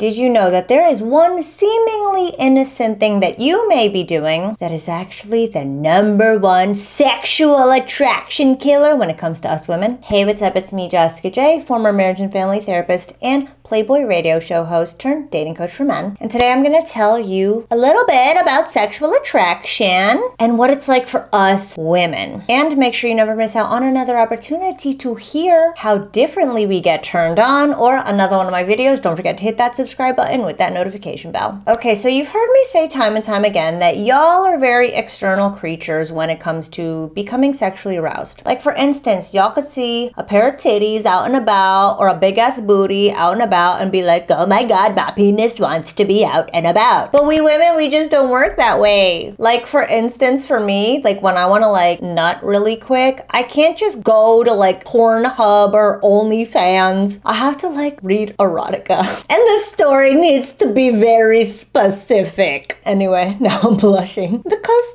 Did you know that there is one seemingly innocent thing that you may be doing that is actually the #1 sexual attraction killer when it comes to us women? Hey, what's up? It's me, Jessica J, former marriage and family therapist and Playboy radio show host turned dating coach for men. And today I'm going to tell you a little bit about sexual attraction and what it's like for us women. And make sure you never miss out on another opportunity to hear how differently we get turned on or another one of my videos. Don't forget to hit that subscribe button with that notification bell. Okay, so you've heard me say time and time again that y'all are very external creatures when it comes to becoming sexually aroused. Like for instance, y'all could see a pair of titties out and about or a big ass booty out and about and be like, oh my god, my penis wants to be out and about. But we women, we just don't work that way. Like for instance, for me, like when I want to like nut really quick, I can't just go to like Pornhub or OnlyFans. I have to like read erotica. And the story needs to be very specific. Anyway, now I'm blushing because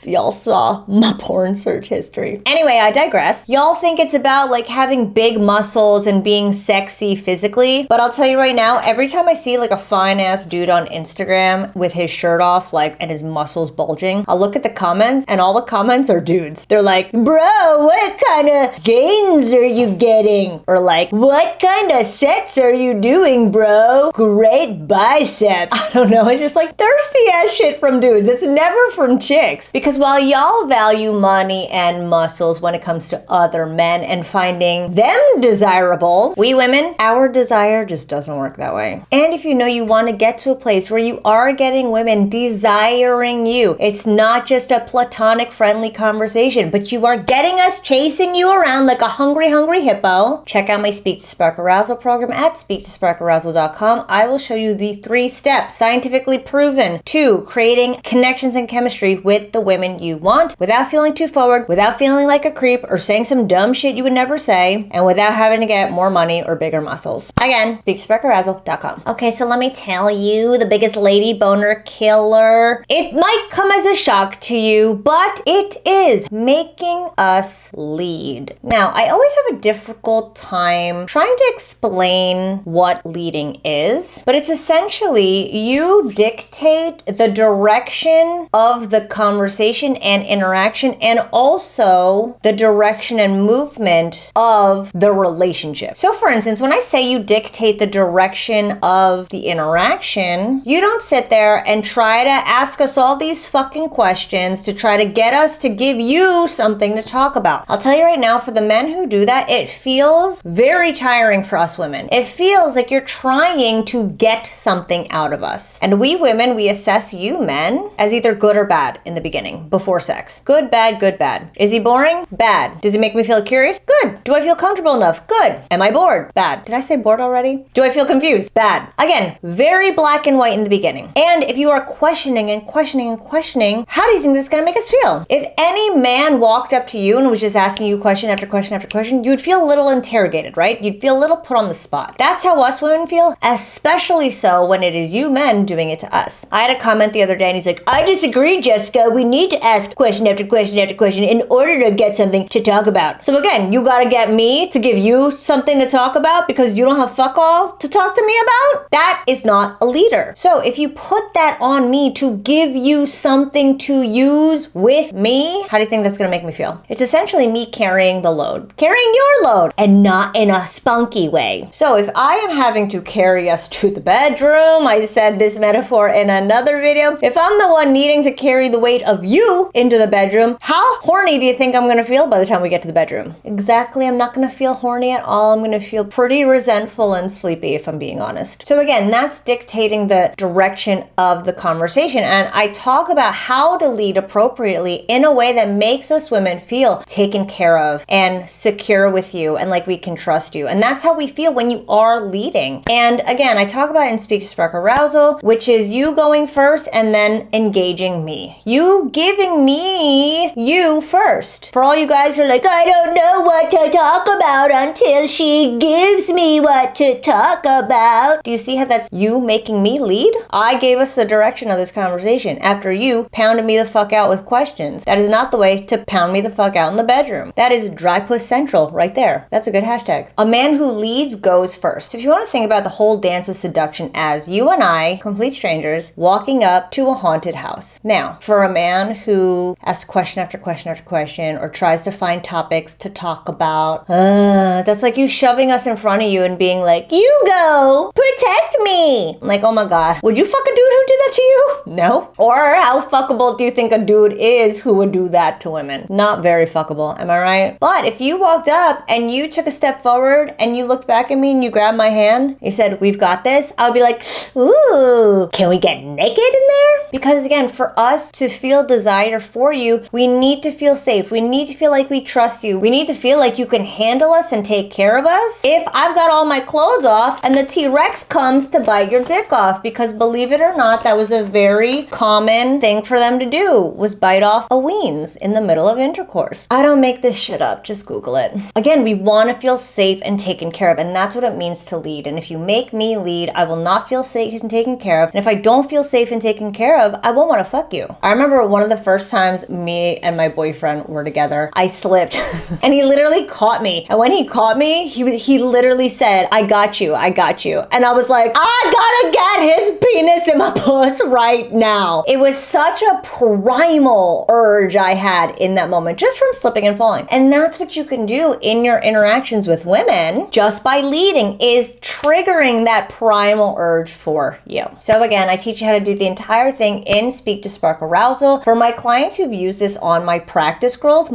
if y'all saw my porn search history. Anyway, I digress. Y'all think it's about like having big muscles and being sexy physically, but I'll tell you right now, every time I see like a fine ass dude on Instagram with his shirt off, like, and his muscles bulging, I'll look at the comments and all the comments are dudes. They're like, bro, what kind of gains are you getting? Or like, what kind of sets are you doing, bro? Great biceps. I don't know. It's just like thirsty ass shit from dudes. It's never from chicks. Because while y'all value money and muscles when it comes to other men and finding them desirable, we women, our desire just doesn't work that way. And if you know you want to get to a place where you are getting women desiring you, it's not just a platonic friendly conversation, but you are getting us chasing you around like a hungry hippo. Check out my Speak to Spark Arousal program at speaktosparkarousal.com. I will show you the 3 steps scientifically proven to creating connections and chemistry with the women you want without feeling too forward, without feeling like a creep or saying some dumb shit you would never say, and without having to get more money or bigger muscles. Again, speaktosparkarousal.com. Okay, so let me tell you the biggest lady boner killer. It might come as a shock to you, but it is making us lead. Now, I always have a difficult time trying to explain what leading is, but it's essentially you dictate the direction of the conversation and interaction and also the direction and movement of the relationship. So for instance, when I say you dictate the direction of the interaction, you don't sit there and try to ask us all these fucking questions to try to get us to give you something to talk about. I'll tell you right now, for the men who do that, it feels very tiring for us women. It feels like you're trying to get something out of us. And we women, we assess you men as either good or bad in the beginning, before sex. Good, bad, good, bad. Is he boring? Bad. Does he make me feel curious? Good. Do I feel comfortable enough? Good. Am I bored? Bad. Did I say bored already? Do I feel confused? Bad. Again, very black and white in the beginning. And if you are questioning and questioning and questioning, how do you think that's gonna make us feel? If any man walked up to you and was just asking you question after question after question, you would feel a little interrogated, right? You'd feel a little put on the spot. That's how us women feel, especially so when it is you men doing it to us. I had a comment the other day and he's like, I disagree, Jessica. We need to ask question after question after question in order to get something to talk about. So again, you gotta get me to give you something to talk about because you don't have fuck all to talk to me about? That is not a leader. So if you put that on me to give you something to use with me, how do you think that's gonna make me feel? It's essentially me carrying the load. Carrying your load, and not in a spunky way. So if I am having to carry us to the bedroom, I said this metaphor in another video, if I'm the one needing to carry the weight of you into the bedroom, how horny do you think I'm gonna feel by the time we get to the bedroom? Exactly, I'm not gonna feel horny at all. I'm gonna feel pretty resentful and sleepy if I'm being honest. So again, that's dictating the direction of the conversation. And I talk about how to lead appropriately in a way that makes us women feel taken care of and secure with you and like we can trust you. And that's how we feel when you are leading. And again, I talk about it in Speak to Spark Arousal, which is you going first and then engaging me. You giving me you first. For all you guys who are like, I don't know what to talk about until she gives me what to talk about. Do you see how that's you making me lead? I gave us the direction of this conversation after you pounded me the fuck out with questions. That is not the way to pound me the fuck out in the bedroom. That is dry puss central right there. That's a good hashtag. A man who leads goes first. If you want to think about the whole dance of seduction as you and I, complete strangers, walking up to a haunted house. Now, for a man who asks question after question after question or tries to find topics to talk about, that's like you shoving us in front of you and being like, you go, protect me. I'm like, oh my God, would you fuck a dude who did that to you? No. Or how fuckable do you think a dude is who would do that to women? Not very fuckable, am I right? But if you walked up and you took a step forward and you looked back at me and you grabbed my hand, you said, we've got this, I would be like, ooh, can we get naked in there? Because again, for us to feel desire for you, we need to feel safe. We need to feel like we trust you. We need to feel like you can handle us and take care of us. If I've got all my clothes off and the T-Rex comes to bite your dick off, because believe it or not, that was a very common thing for them to do, was bite off a weens in the middle of intercourse. I don't make this shit up, just Google it. Again, we want to feel safe and taken care of, and that's what it means to lead. And if you make me lead, I will not feel safe and taken care of. And if I don't feel safe and taken care of, I won't want to fuck you. I remember one of the first times me and my boyfriend were together, I slipped and he literally caught me. And when he caught me, he literally said, I got you, I got you. And I was like, I gotta get his penis in my puss right now. It was such a primal urge I had in that moment, just from slipping and falling. And that's what you can do in your interactions with women, just by leading, is triggering that primal urge for you. So again, I teach you how to do the entire thing in Speak to Spark Arousal. For my clients who've used this on my practice girls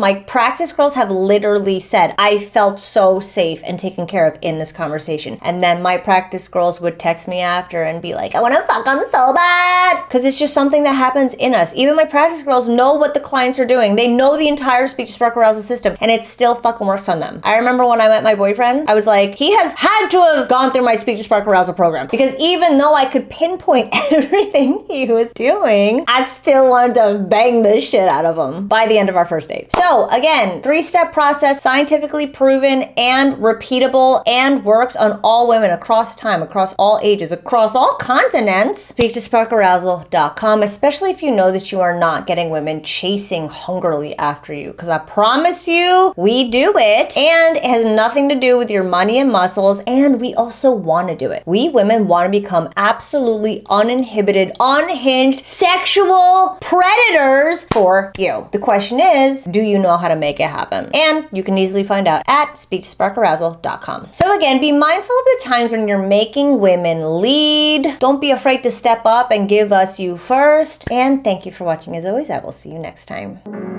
have literally said, I felt so safe and taken care of in this conversation. And then my practice girls would text me after and be like, I wanna fuck them so bad. Because it's just something that happens in us. Even my practice girls know what the clients are doing. They know the entire Speak to Spark Arousal system, and it still fucking works on them. I remember when I met my boyfriend, I was like, he has had to have gone through my Speak to Spark Arousal program, because even though I could pinpoint everything he was doing, I still wanted to bang the shit out of him by the end of our first date. So again, 3-step process, scientifically proven and repeatable, and works on all women across time, across all ages, across all continents. SpeakToSparkArousal.com, especially if you know that you are not getting women chasing hungrily after you, because I promise you, we do it, and it has nothing to do with your money and muscles, and we also want to do it. We women want to become absolutely uninhibited, unhinged, sexual predators for you. The question is, do you know how to make it happen? And you can easily find out at SpeakToSparkArousal.com. So again, be mindful of the times when you're making women lead. Don't be afraid to step up and give us you first. And thank you for watching. As always, I will see you next time.